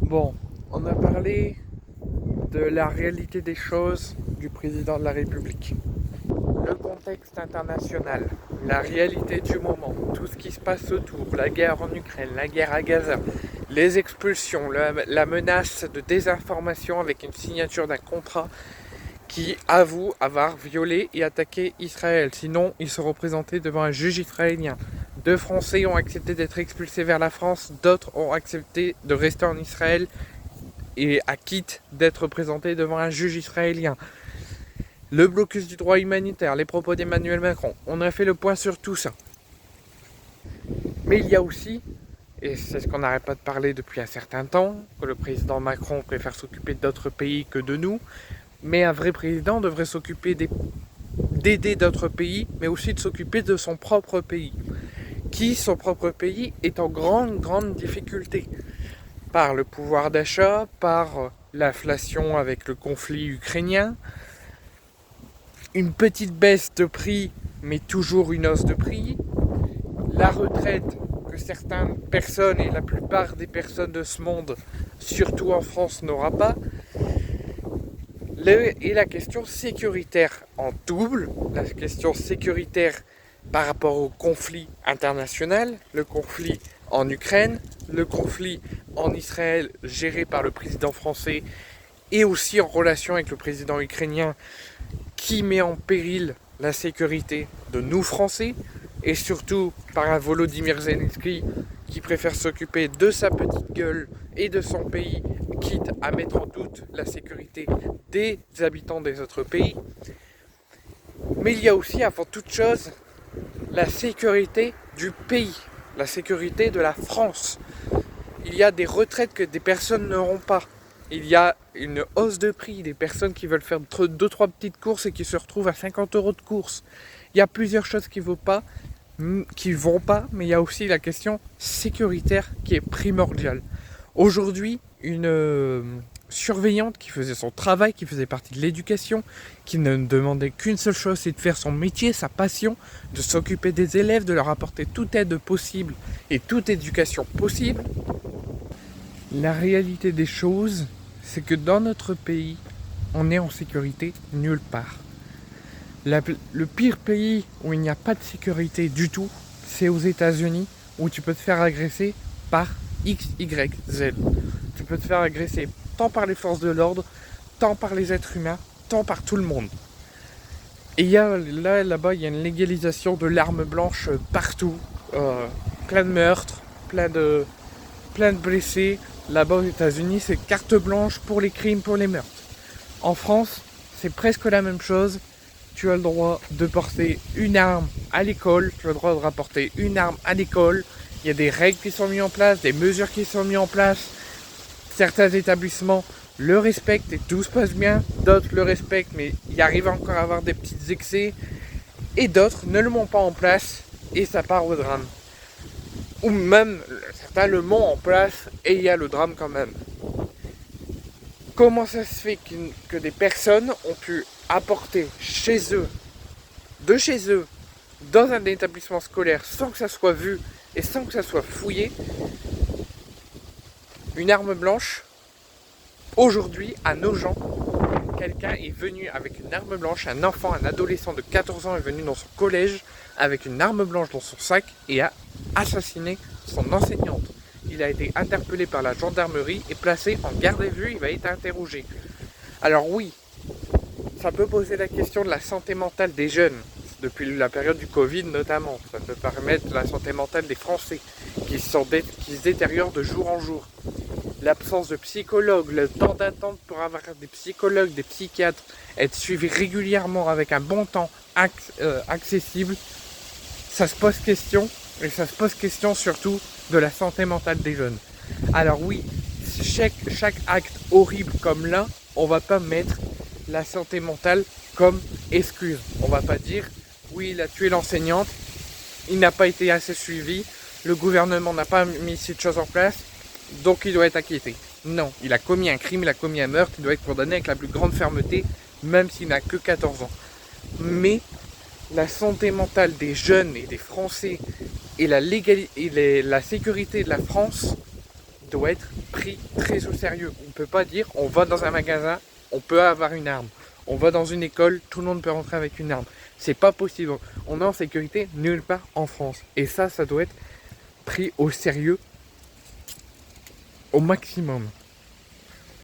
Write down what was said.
Bon, on a parlé de la réalité des choses du président de la République, le contexte international, la réalité du moment, tout ce qui se passe autour, la guerre en Ukraine, la guerre à Gaza, les expulsions, la menace de désinformation avec une signature d'un contrat qui avoue avoir violé et attaqué Israël. Sinon, ils seront présentés devant un juge israélien. 2 Français ont accepté d'être expulsés vers la France, d'autres ont accepté de rester en Israël et acquittent d'être présentés devant un juge israélien. Le blocus du droit humanitaire, les propos d'Emmanuel Macron, on a fait le point sur tout ça. Mais il y a aussi, et c'est ce qu'on n'arrête pas de parler depuis un certain temps, que le président Macron préfère s'occuper d'autres pays que de nous, mais un vrai président devrait s'occuper d'aider d'autres pays, mais aussi de s'occuper de son propre pays. Son propre pays, est en grande difficulté. Par le pouvoir d'achat, par l'inflation avec le conflit ukrainien, une petite baisse de prix, mais toujours une hausse de prix, la retraite que certaines personnes et la plupart des personnes de ce monde, surtout en France, n'aura pas, et la question sécuritaire en double, la question sécuritaire par rapport au conflit international, le conflit en Ukraine, le conflit en Israël géré par le président français et aussi en relation avec le président ukrainien qui met en péril la sécurité de nous Français et surtout par un Volodymyr Zelensky qui préfère s'occuper de sa petite gueule et de son pays, quitte à mettre en doute la sécurité des habitants des autres pays. Mais il y a aussi, avant toute chose, la sécurité du pays, la sécurité de la France. Il y a des retraites que des personnes n'auront pas. Il y a une hausse de prix, des personnes qui veulent faire 2-3 petites courses et qui se retrouvent à 50 € de course. Il y a plusieurs choses qui vont pas, mais il y a aussi la question sécuritaire qui est primordiale. Aujourd'hui, une surveillante qui faisait son travail, qui faisait partie de l'éducation, qui ne demandait qu'une seule chose, c'est de faire son métier, sa passion, de s'occuper des élèves, de leur apporter toute aide possible et toute éducation possible. La réalité des choses, c'est que dans notre pays, on est en sécurité nulle part. Le pire pays où il n'y a pas de sécurité du tout, c'est aux États-Unis, où tu peux te faire agresser par X, Y, Z. Tu peux te faire agresser tant par les forces de l'ordre, tant par les êtres humains, tant par tout le monde. Et là-bas, il y a une légalisation de l'arme blanche partout. Plein de meurtres, plein de blessés. Là-bas aux États-Unis, c'est carte blanche pour les crimes, pour les meurtres. En France, c'est presque la même chose. Tu as le droit de porter une arme à l'école, tu as le droit de rapporter une arme à l'école. Il y a des règles qui sont mises en place, des mesures qui sont mises en place. Certains établissements le respectent et tout se passe bien. D'autres le respectent, mais il arrive encore à avoir des petits excès. Et d'autres ne le mettent pas en place et ça part au drame. Ou même, certains le mettent en place et il y a le drame quand même. Comment ça se fait que des personnes ont pu apporter de chez eux, dans un établissement scolaire, sans que ça soit vu et sans que ça soit fouillé, une arme blanche, aujourd'hui, à nos gens, quelqu'un est venu avec une arme blanche, un enfant, un adolescent de 14 ans est venu dans son collège avec une arme blanche dans son sac et a assassiné son enseignante. Il a été interpellé par la gendarmerie et placé en garde à vue, il va être interrogé. Alors oui, ça peut poser la question de la santé mentale des jeunes, depuis la période du Covid notamment. Ça peut permettre la santé mentale des Français qui se détériorent de jour en jour. L'absence de psychologues, le temps d'attente pour avoir des psychologues, des psychiatres, être suivi régulièrement avec un bon temps accessible, ça se pose question, et ça se pose question surtout de la santé mentale des jeunes. Alors oui, chaque acte horrible comme là, on va pas mettre la santé mentale comme excuse. On va pas dire, oui, il a tué l'enseignante, il n'a pas été assez suivi, le gouvernement n'a pas mis cette chose en place, donc il doit être acquitté. Non, il a commis un crime, il a commis un meurtre, il doit être condamné avec la plus grande fermeté, même s'il n'a que 14 ans. Mais la santé mentale des jeunes et des Français et la sécurité de la France doit être pris très au sérieux. On ne peut pas dire on va dans un magasin, on peut avoir une arme. On va dans une école, tout le monde peut rentrer avec une arme. C'est pas possible. On est en sécurité nulle part en France. Et ça doit être pris au sérieux au maximum.